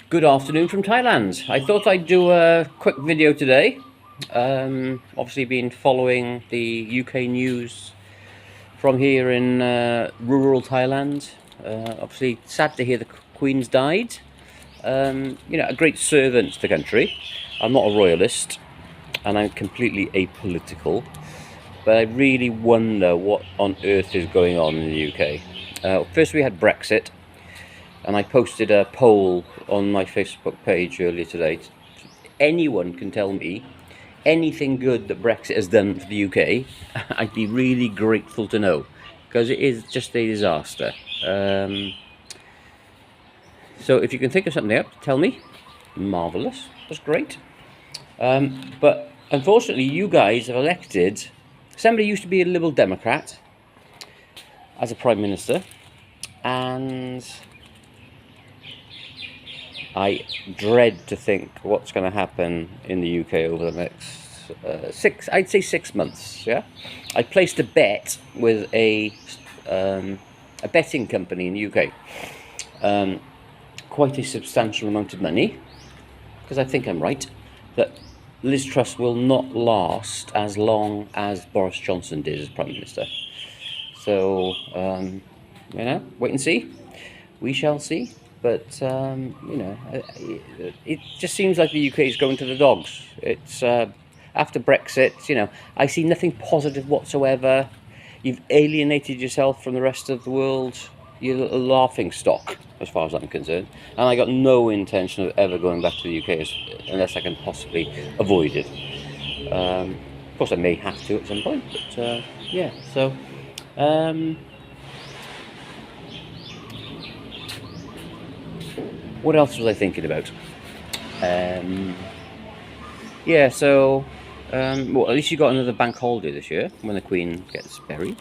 Good afternoon from Thailand. I thought I'd do a quick video today. Obviously been following the UK news from here in rural Thailand. Obviously sad to hear the Queen's died. A great servant to the country. I'm not a royalist and I'm completely apolitical, but I really wonder what on earth is going on in the UK. First we had Brexit, and I posted a poll on my Facebook page earlier today. Anyone can tell me anything good that Brexit has done for the UK. I'd be really grateful to know, because it is just a disaster. So if you can think of something up, tell me. Marvellous. That's great. But unfortunately, you guys have elected somebody who used to be a Liberal Democrat as a Prime Minister, and I dread to think what's going to happen in the UK over the next I'd say 6 months. Yeah, I placed a bet with a betting company in the UK, quite a substantial amount of money, because I think I'm right that Liz Truss will not last as long as Boris Johnson did as Prime Minister. So wait and see. We shall see. But it just seems like the UK is going to the dogs. It's after Brexit. I see nothing positive whatsoever. You've alienated yourself from the rest of the world. You're a laughing stock, as far as I'm concerned. And I got no intention of ever going back to the UK unless I can possibly avoid it. Of course, I may have to at some point. But yeah, so. What else was I thinking about? Well, at least you got another bank holiday this year when the Queen gets buried.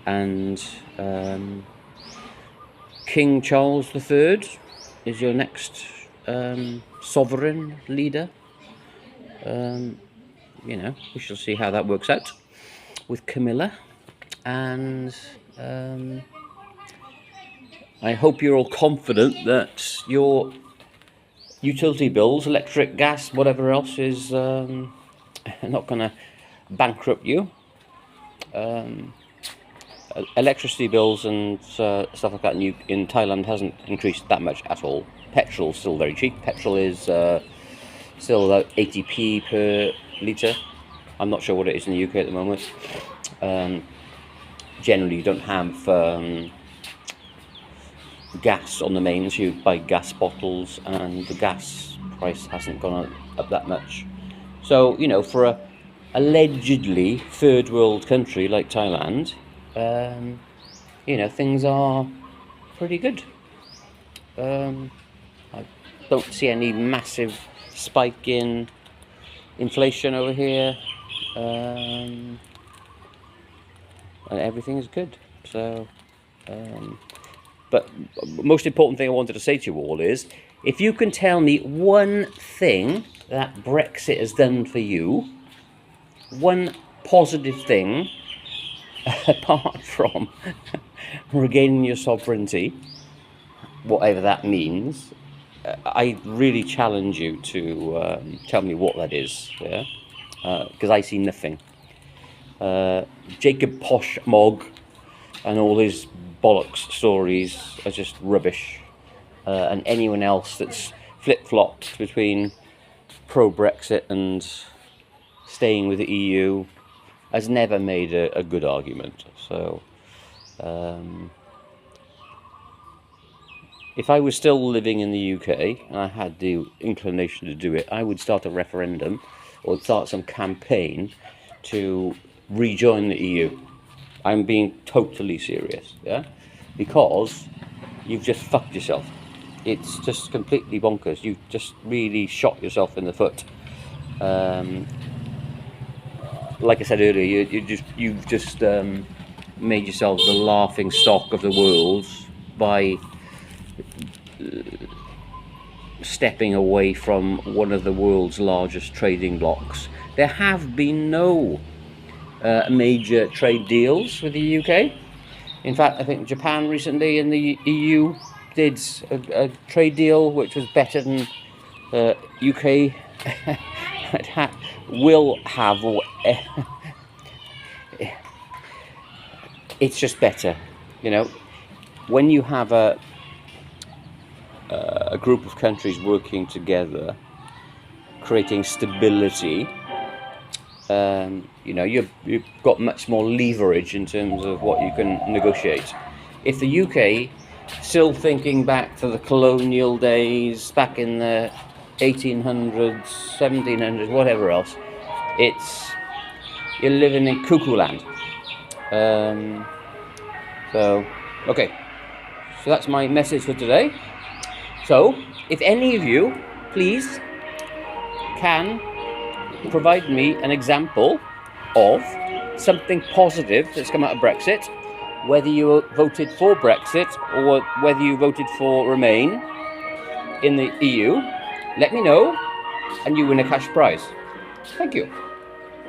And King Charles III is your next sovereign leader. We shall see how that works out with Camilla. And I hope you're all confident that your utility bills, electric, gas, whatever else, is not going to bankrupt you. Electricity bills and stuff like that in Thailand hasn't increased that much at all. Petrol's still very cheap. Petrol is still about 80p per litre. I'm not sure what it is in the UK at the moment. Generally, you don't have gas on the mains. You buy gas bottles, and the gas price hasn't gone up that much. So for a allegedly third world country like Thailand, things are pretty good. I don't see any massive spike in inflation over here, and everything is good. So but most important thing I wanted to say to you all is, if you can tell me one thing that Brexit has done for you, one positive thing, apart from regaining your sovereignty, whatever that means, I really challenge you to tell me what that is, yeah? Because I see nothing. Jacob Posh-Mogg and all his bollocks stories are just rubbish, and anyone else that's flip-flopped between pro-Brexit and staying with the EU has never made a good argument. So if I was still living in the UK and I had the inclination to do it, I would start a referendum or start some campaign to rejoin the EU. I'm being totally serious, yeah? Because you've just fucked yourself. It's just completely bonkers. You've just really shot yourself in the foot. Like I said earlier, you've just made yourself the laughing stock of the world by stepping away from one of the world's largest trading blocs. There have been no major trade deals with the UK. In fact, I think Japan recently and the EU did a trade deal which was better than UK will have, or it's just better, you know. When you have a group of countries working together, creating stability, you know, you've got much more leverage in terms of what you can negotiate. If the UK still thinking back to the colonial days, back in the 1800s, 1700s, whatever else, you're living in cuckoo land. So, okay, so that's my message for today. So, if any of you, please, can provide me an example of something positive that's come out of Brexit, whether you voted for Brexit or whether you voted for Remain in the EU, let me know and you win a cash prize. Thank you.